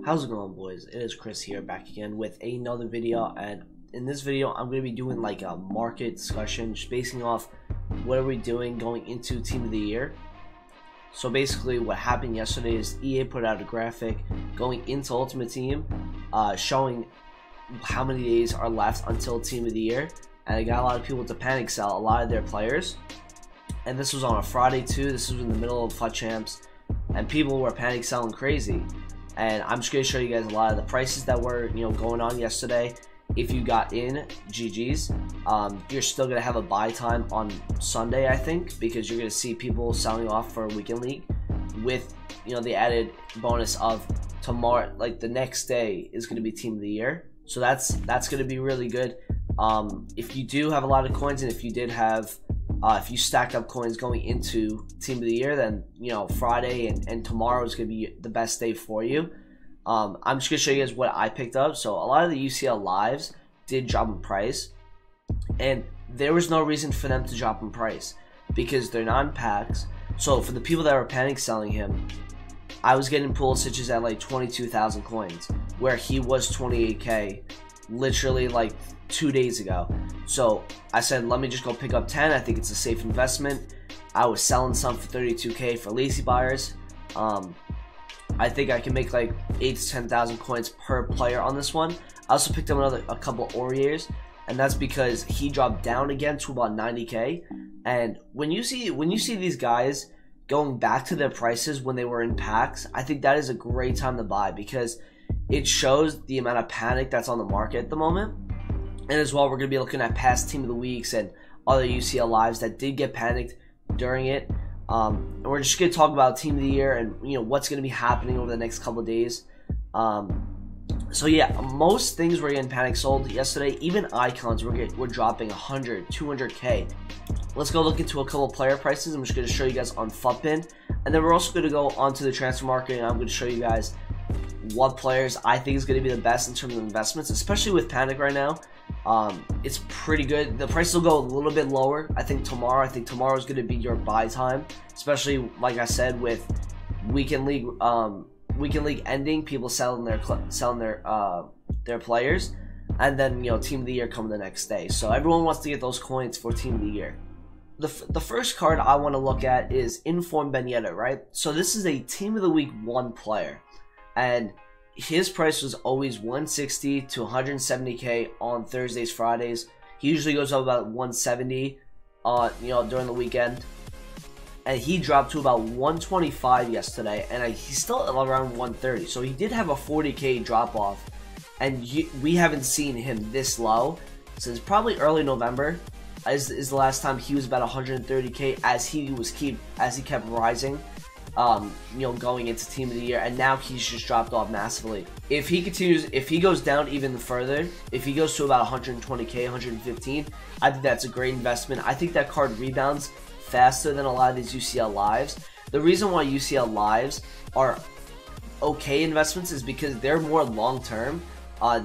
How's it going, boys? It is Chris here, back again with another video, and in this video I'm going to be doing like a market discussion, just basing off what are we doing going into Team of the Year. So basically what happened yesterday is EA put out a graphic going into Ultimate Team, showing how many days are left until Team of the Year, and it got a lot of people to panic sell a lot of their players. And this was on a Friday too. This was in the middle of FUT Champs, and people were panic selling crazy. And I'm just going to show you guys a lot of the prices that were, going on yesterday. If you got in, GG's. You're still going to have a buy time on Sunday, I think, because you're going to see people selling off for a weekend league with, the added bonus of tomorrow, like the next day is going to be Team of the Year. So that's going to be really good. If you do have a lot of coins, and if you did have, if you stacked up coins going into Team of the Year, then Friday and tomorrow is going to be the best day for you. I'm just going to show you guys what I picked up. So a lot of the UCL lives did drop in price, and there was no reason for them to drop in price because they're not in packs. So for the people that were panic selling him, I was getting pulled stitches at like 22,000 coins, where he was 28k literally like 2 days ago. So I said, let me just go pick up 10. I think it's a safe investment. I was selling some for 32k for lazy buyers. I think I can make like 8 to 10,000 coins per player on this one. I also picked up a couple Oreos, and that's because he dropped down again to about 90k. And when you see these guys going back to their prices when they were in packs, I think that is a great time to buy, because it shows the amount of panic that's on the market at the moment. And as well, we're going to be looking at past Team of the Weeks and other UCL lives that did get panicked during it. And we're just going to talk about Team of the Year and what's going to be happening over the next couple of days. So yeah, most things were getting panic sold yesterday. Even icons were dropping 100, 200k. Let's go look into a couple of player prices. I'm just going to show you guys on FUTBIN, and then we're also going to go onto the transfer market, and I'm going to show you guys what players I think is going to be the best in terms of investments, especially with panic right now. It's pretty good. The price will go a little bit lower. I think tomorrow is going to be your buy time, especially like I said with weekend league ending, people selling their players, and then Team of the Year coming the next day. So everyone wants to get those coins for Team of the Year. The first card I want to look at is Inform Ben Yedder, right? So this is a Team of the Week 1 player, and his price was always 160 to 170k on Thursdays, Fridays. He usually goes up about 170 during the weekend, and he dropped to about 125 yesterday, and he's still around 130. So he did have a 40k drop off, and we haven't seen him this low since probably early November. Is the last time he was about 130k as he kept rising. Going into Team of the Year, and now he's just dropped off massively. If he goes down even further, if he goes to about 120k, 115, I think that's a great investment. I think that card rebounds faster than a lot of these UCL lives. The reason why UCL lives are okay investments is because they're more long term.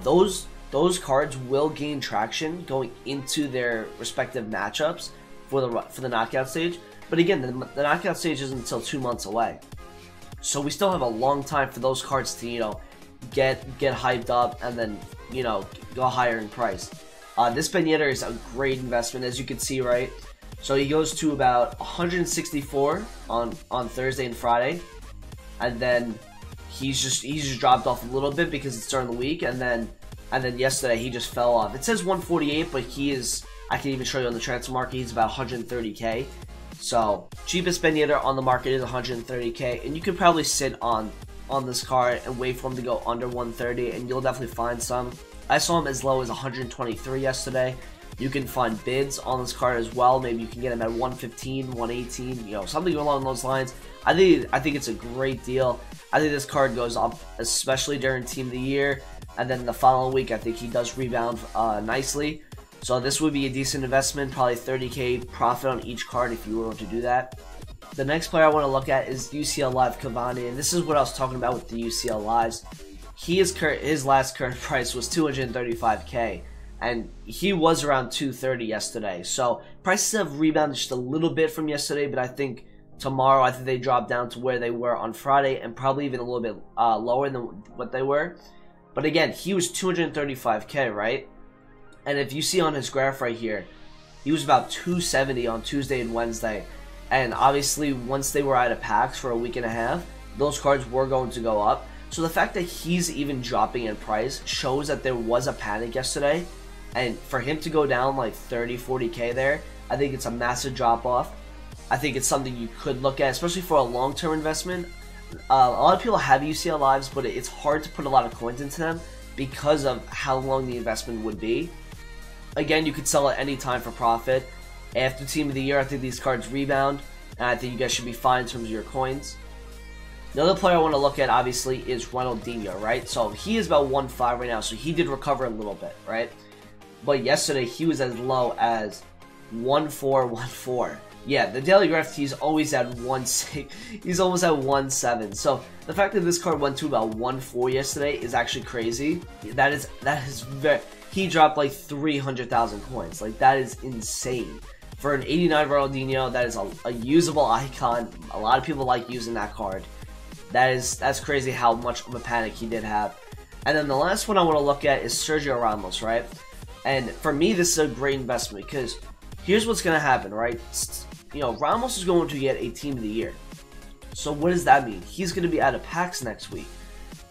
Those cards will gain traction going into their respective matchups for the knockout stage. But again, the knockout stage isn't until 2 months away, so we still have a long time for those cards to get hyped up and then go higher in price. This Ben Yedder is a great investment, as you can see, right? So he goes to about 164 on Thursday and Friday, and then he's just dropped off a little bit because it's during the week, and then yesterday he just fell off. It says 148, but I can even show you on the transfer market, he's about 130k. So cheapest Ben Yedder on the market is 130k, and you could probably sit on this card and wait for him to go under 130, and you'll definitely find some. I saw him as low as 123 yesterday. You can find bids on this card as well. Maybe you can get him at 115, 118, something along those lines. I think it's a great deal. I think this card goes up, especially during Team of the Year, and then the following week I think he does rebound nicely. So this would be a decent investment, probably 30k profit on each card if you were to do that. The next player I want to look at is UCL Live Cavani, and this is what I was talking about with the UCL Lives. His last current price was 235k, and he was around 230 yesterday. So prices have rebounded just a little bit from yesterday, but I think Tomorrow, I think they drop down to where they were on Friday, and probably even a little bit lower than what they were. But again, he was 235K, right? And if you see on his graph right here, he was about 270 on Tuesday and Wednesday. And obviously, once they were out of packs for a week and a half, those cards were going to go up. So the fact that he's even dropping in price shows that there was a panic yesterday. And for him to go down like 30, 40K there, I think it's a massive drop off. I think it's something you could look at, especially for a long-term investment. A lot of people have UCL lives, but it's hard to put a lot of coins into them because of how long the investment would be. Again, you could sell at any time for profit. After Team of the Year, I think these cards rebound, and I think you guys should be fine in terms of your coins. Another player I want to look at, obviously, is Ronaldinho, right? So he is about 1.5 right now, so he did recover a little bit, right? But yesterday, he was as low as 1.4, 1.4. Yeah, the daily graph, he's always at 1.6. He's almost at 1.7. So the fact that this card went to about 1.4 yesterday is actually crazy. That is very. He dropped like 300,000 coins. Like, that is insane. For an 89 Ronaldinho, that is a usable icon. A lot of people like using that card. That's crazy how much of a panic he did have. And then the last one I want to look at is Sergio Ramos, right? And for me, this is a great investment because here's what's going to happen, right? You know, Ramos is going to get a Team of the Year. So what does that mean? He's going to be out of packs next week.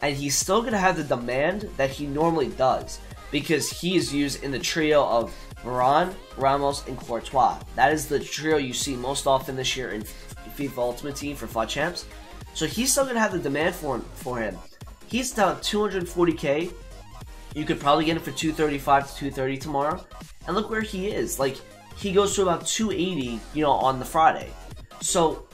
And he's still going to have the demand that he normally does because he is used in the trio of Varane, Ramos, and Courtois. That is the trio you see most often this year in FIFA Ultimate Team for FUT Champs. So he's still going to have the demand for him. He's down 240K. You could probably get him for 235 to 230 tomorrow. And look where he is. Like, he goes to about 280, you know, on the Friday. So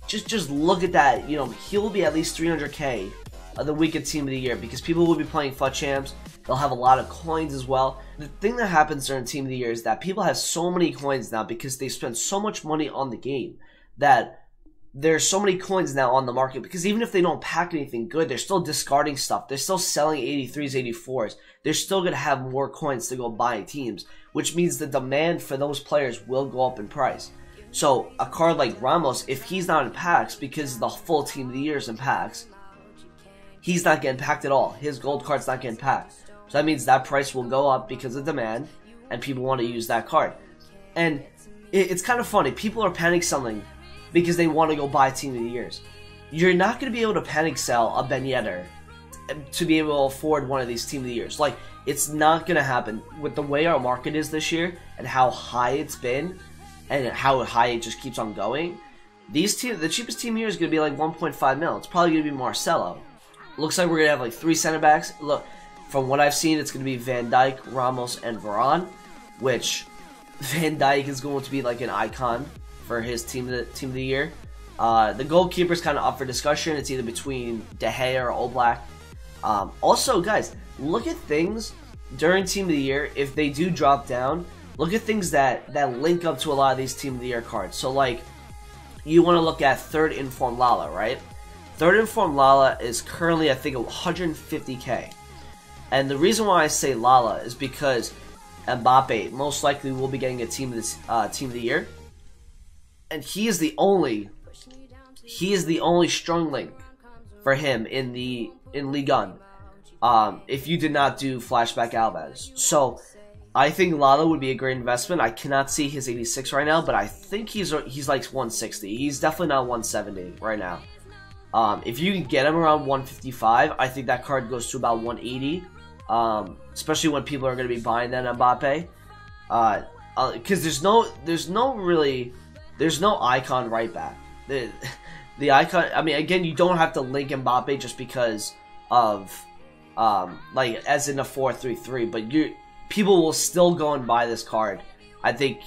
just look at that. You know, he'll be at least 300K of the week of Team of the Year because people will be playing FUT Champs. They'll have a lot of coins as well. The thing that happens during Team of the Year is that people have so many coins now because they spend so much money on the game that there's so many coins now on the market because even if they don't pack anything good, they're still discarding stuff. They're still selling 83s, 84s. They're still going to have more coins to go buy teams, which means the demand for those players will go up in price. So a card like Ramos, if he's not in packs because the full Team of the Year is in packs, he's not getting packed at all. His gold card's not getting packed. So that means that price will go up because of demand and people want to use that card. And it's kind of funny. People are panic selling because they want to go buy Team of the Years. You're not going to be able to panic sell a Ben Yedder to be able to afford one of these Team of the Years. Like, it's not going to happen. With the way our market is this year and how high it's been and how high it just keeps on going, the cheapest Team of the Year is going to be like 1.5 mil. It's probably going to be Marcelo. Looks like we're going to have like 3 center backs. Look, from what I've seen, it's going to be Van Dijk, Ramos, and Varane, which Van Dijk is going to be like an icon for his team of the year. The goalkeeper is kind of up for discussion. It's either between De Gea or Oblak. Also, guys, look at things during Team of the Year. If they do drop down, look at things that link up to a lot of these Team of the Year cards. So, like, you want to look at third informed Lala, right? Third informed Lala is currently, I think, 150K. And the reason why I say Lala is because Mbappe most likely will be getting a Team of the Year. And he is the only strong link for him in Ligue 1. If you did not do Flashback Alves. So I think Lala would be a great investment. I cannot see his 86 right now, but I think he's like 160. He's definitely not 170 right now. If you can get him around 155, I think that card goes to about 180. Especially when people are going to be buying that Mbappe. Because there's no icon right back. The icon, I mean, again, you don't have to link Mbappe just because of, like, as in a 4-3-3, but people will still go and buy this card. I think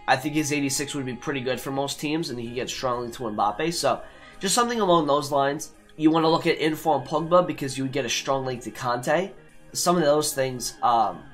his 86 would be pretty good for most teams, and he gets strongly to Mbappe, so just something along those lines. You want to look at Inform Pogba because you would get a strong link to Conte. Some of those things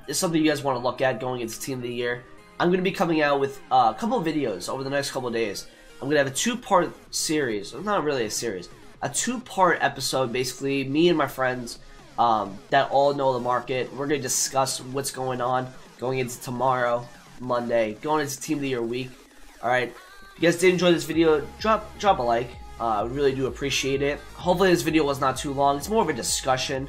is something you guys want to look at going into Team of the Year. I'm going to be coming out with a couple of videos over the next couple of days. I'm going to have a 2-part series, not really a series, a 2-part episode, basically, me and my friends that all know the market. We're going to discuss what's going on going into tomorrow, Monday, going into Team of the Year week. Alright, you guys did enjoy this video, drop a like. I really do appreciate it. Hopefully this video was not too long. It's more of a discussion.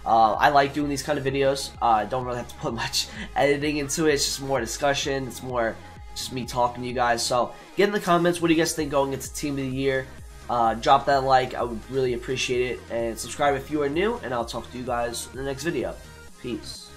I like doing these kind of videos. I don't really have to put much editing into it. It's just more discussion. It's more just me talking to you guys. So get in the comments, what do you guys think going into Team of the Year? Drop that like. I would really appreciate it. And subscribe if you are new. And I'll talk to you guys in the next video. Peace.